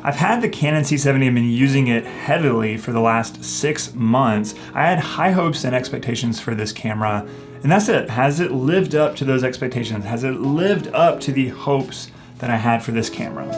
I've had the Canon C70 and been using it heavily for the last 6 months. I had high hopes and expectations for this camera, and that's it. Has it lived up to those expectations? Has it lived up to the hopes that I had for this camera?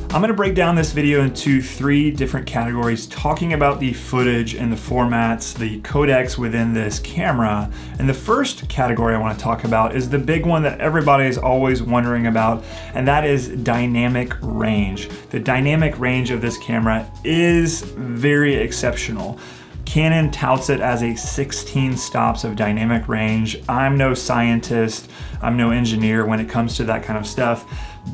I'm gonna break down this video into 3 different categories, talking about the footage and the formats, the codecs within this camera. And the first category I wanna talk about is the big one that everybody is always wondering about, and that is dynamic range. The dynamic range of this camera is very exceptional. Canon touts it as a 16 stops of dynamic range. I'm no scientist, I'm no engineer when it comes to that kind of stuff,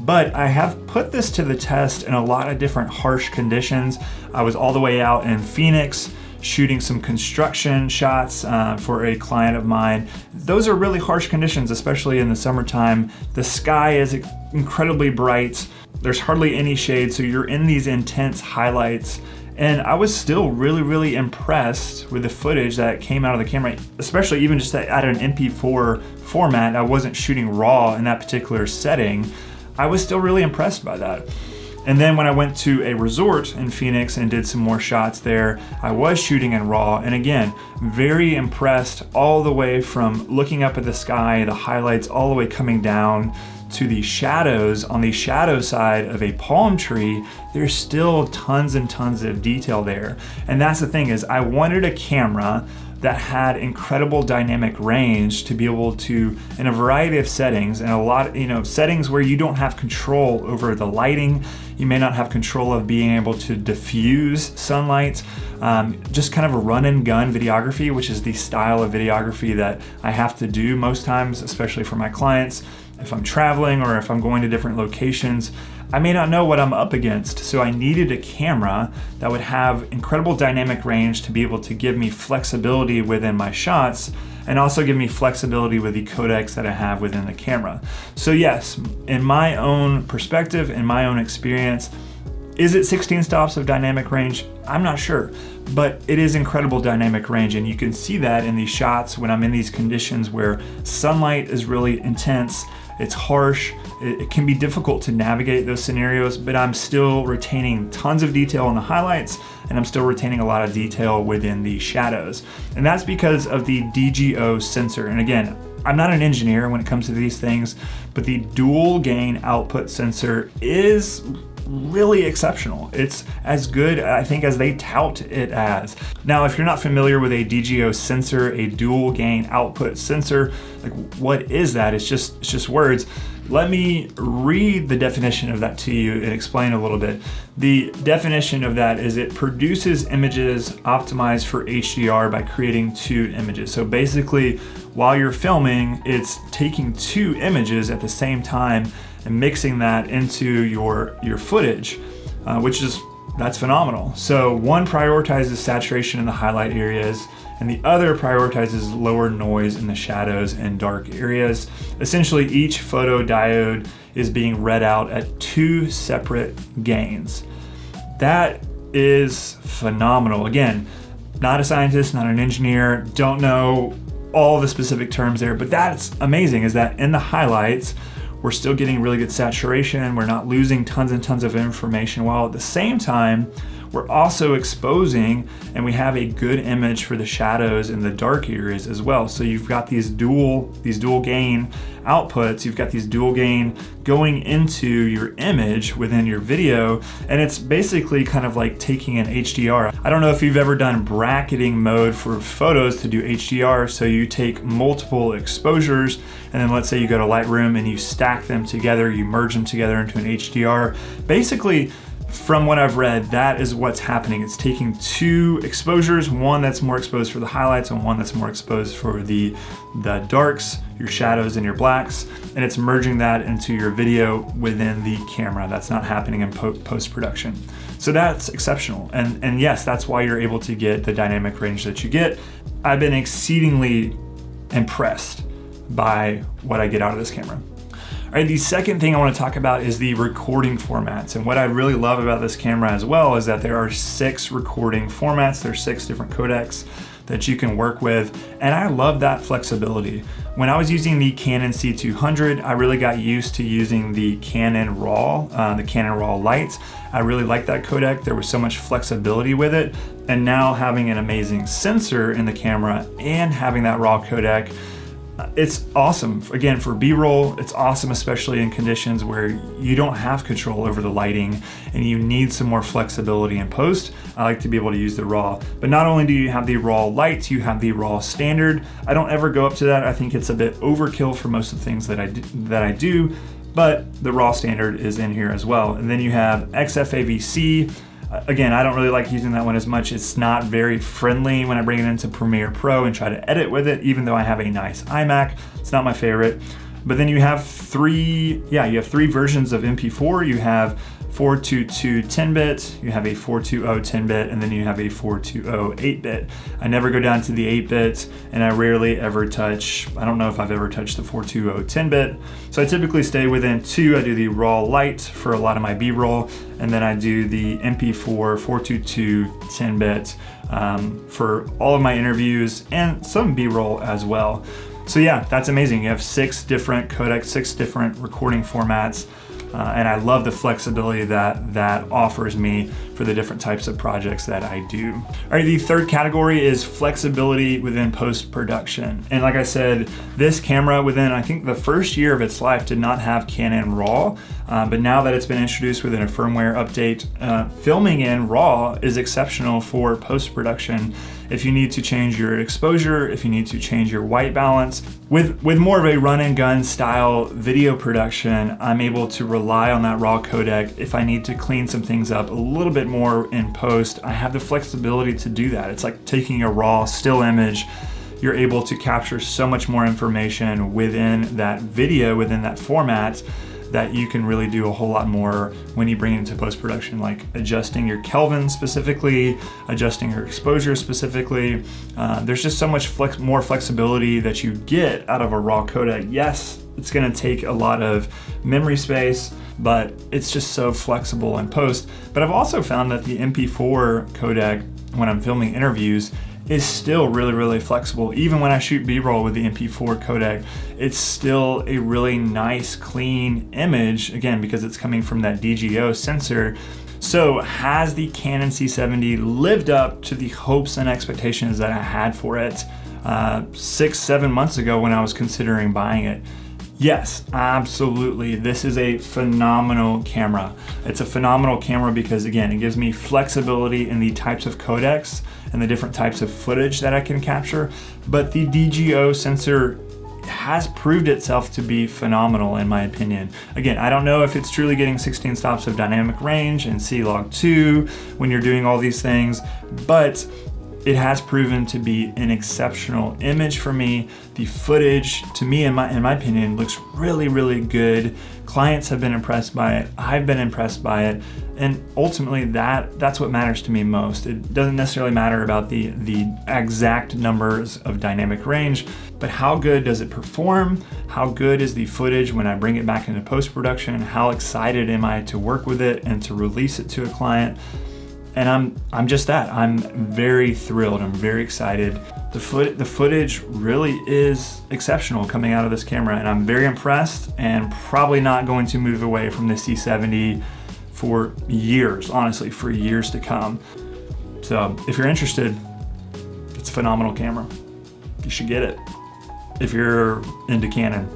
but I have put this to the test in a lot of different harsh conditions. I was all the way out in Phoenix shooting some construction shots for a client of mine. Those are really harsh conditions, especially in the summertime. The sky is incredibly bright. There's hardly any shade, so you're in these intense highlights. And I was still really impressed with the footage that came out of the camera, especially even just at an MP4 format. I wasn't shooting raw in that particular setting. I was still really impressed by that. And then when I went to a resort in Phoenix and did some more shots there, I was shooting in raw. And again, very impressed all the way from looking up at the sky, the highlights all the way coming down to the shadows. On the shadow side of a palm tree, there's still tons and tons of detail there. And that's the thing, is I wanted a camera that had incredible dynamic range to be able to, in a variety of settings, and a lot, settings where you don't have control over the lighting, you may not have control of being able to diffuse sunlight, just kind of a run and gun videography, which is the style of videography that I have to do most times, especially for my clients. If I'm traveling or if I'm going to different locations, I may not know what I'm up against. So I needed a camera that would have incredible dynamic range to be able to give me flexibility within my shots and also give me flexibility with the codecs that I have within the camera. So yes, in my own perspective, in my own experience, is it 16 stops of dynamic range? I'm not sure, but it is incredible dynamic range, and you can see that in these shots when I'm in these conditions where sunlight is really intense, it's harsh, it can be difficult to navigate those scenarios, but I'm still retaining tons of detail in the highlights, and I'm still retaining a lot of detail within the shadows. And that's because of the DGO sensor. And again, I'm not an engineer when it comes to these things, but the dual gain output sensor is really exceptional. It's as good, I think, as they tout it as. Now, if you're not familiar with a DGO sensor, a dual gain output sensor, like what is that? It's just words. Let me read the definition of that to you and explain a little bit. The definition of that is it produces images optimized for HDR by creating 2 images. So basically, while you're filming, it's taking 2 images at the same time and mixing that into your footage, that's phenomenal. So one prioritizes saturation in the highlight areas, and the other prioritizes lower noise in the shadows and dark areas. Essentially, each photodiode is being read out at 2 separate gains. That is phenomenal. Again, not a scientist, not an engineer, don't know all the specific terms there, but that's amazing, is that in the highlights, we're still getting really good saturation. We're not losing tons and tons of information, while at the same time, we're also exposing, and we have a good image for the shadows in the dark areas as well. So you've got these dual gain outputs, you've got these dual gain going into your image within your video, and it's basically kind of like taking an HDR. I don't know if you've ever done bracketing mode for photos to do HDR, so you take multiple exposures, and then let's say you go to Lightroom and you stack them together, you merge them together into an HDR. Basically, from what I've read, that is what's happening. It's taking 2 exposures, one that's more exposed for the highlights and one that's more exposed for the darks, your shadows and your blacks, and it's merging that into your video within the camera. That's not happening in post-production. So that's exceptional. And yes, that's why you're able to get the dynamic range that you get. I've been exceedingly impressed by what I get out of this camera. All right, the second thing I want to talk about is the recording formats. And what I really love about this camera as well is that there are 6 recording formats. There's 6 different codecs. that you can work with, and I love that flexibility. When I was using the Canon C200, I really got used to using the Canon RAW lights. I really liked that codec. There was so much flexibility with it, and now having an amazing sensor in the camera and having that RAW codec, it's awesome. Again, for B-roll, it's awesome, especially in conditions where you don't have control over the lighting and you need some more flexibility in post. I like to be able to use the RAW. But not only do you have the RAW lights, you have the RAW standard. I don't ever go up to that. I think it's a bit overkill for most of the things that I do, but the RAW standard is in here as well. And then you have XFAVC. Again, I don't really like using that one as much. It's not very friendly when I bring it into Premiere Pro and try to edit with it, even though I have a nice iMac. It's not my favorite. But then you have three versions of MP4. You have 422 10-bit, you have a 420 10-bit, and then you have a 420 8-bit. I never go down to the 8-bit, and I rarely ever touch, I don't know if I've ever touched the 420 10-bit. So I typically stay within 2. I do the RAW light for a lot of my B-roll, and then I do the MP4 422 10-bit for all of my interviews and some B-roll as well. So yeah, that's amazing. You have 6 different codecs, 6 different recording formats. And I love the flexibility that offers me for the different types of projects that I do. All right, the third category is flexibility within post-production. And like I said, this camera within, I think the first year of its life did not have Canon RAW, but now that it's been introduced within a firmware update, filming in RAW is exceptional for post-production. If you need to change your exposure, if you need to change your white balance, with more of a run and gun style video production, I'm able to rely on that RAW codec. If I need to clean some things up a little bit more in post, I have the flexibility to do that. It's like taking a RAW still image. You're able to capture so much more information within that video, within that format, that you can really do a whole lot more when you bring it into post-production, like adjusting your Kelvin specifically, adjusting your exposure specifically. There's just so much more flexibility that you get out of a RAW codec. Yes, it's gonna take a lot of memory space, but it's just so flexible in post. But I've also found that the MP4 codec, when I'm filming interviews, is still really, really flexible. Even when I shoot B-roll with the MP4 codec, it's still a really nice, clean image, again, because it's coming from that DGO sensor. So has the Canon C70 lived up to the hopes and expectations that I had for it 6-7 months ago when I was considering buying it? Yes, absolutely. This is a phenomenal camera. It's a phenomenal camera because, again, it gives me flexibility in the types of codecs and the different types of footage that I can capture. But the DGO sensor has proved itself to be phenomenal in my opinion. Again, I don't know if it's truly getting 16 stops of dynamic range and C-Log2 when you're doing all these things, but it has proven to be an exceptional image for me. The footage, to me, in my opinion, looks really, really good. Clients have been impressed by it. I've been impressed by it. And ultimately, that's what matters to me most. It doesn't necessarily matter about the exact numbers of dynamic range, but how good does it perform? How good is the footage when I bring it back into post-production? How excited am I to work with it and to release it to a client? And I'm just that. I'm very thrilled. I'm very excited. The footage really is exceptional coming out of this camera, and I'm very impressed and probably not going to move away from the C70 for years, honestly, for years to come. So if you're interested, it's a phenomenal camera. You should get it. If you're into Canon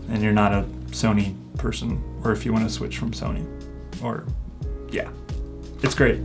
and you're not a Sony person, or if you want to switch from Sony, or yeah. It's great.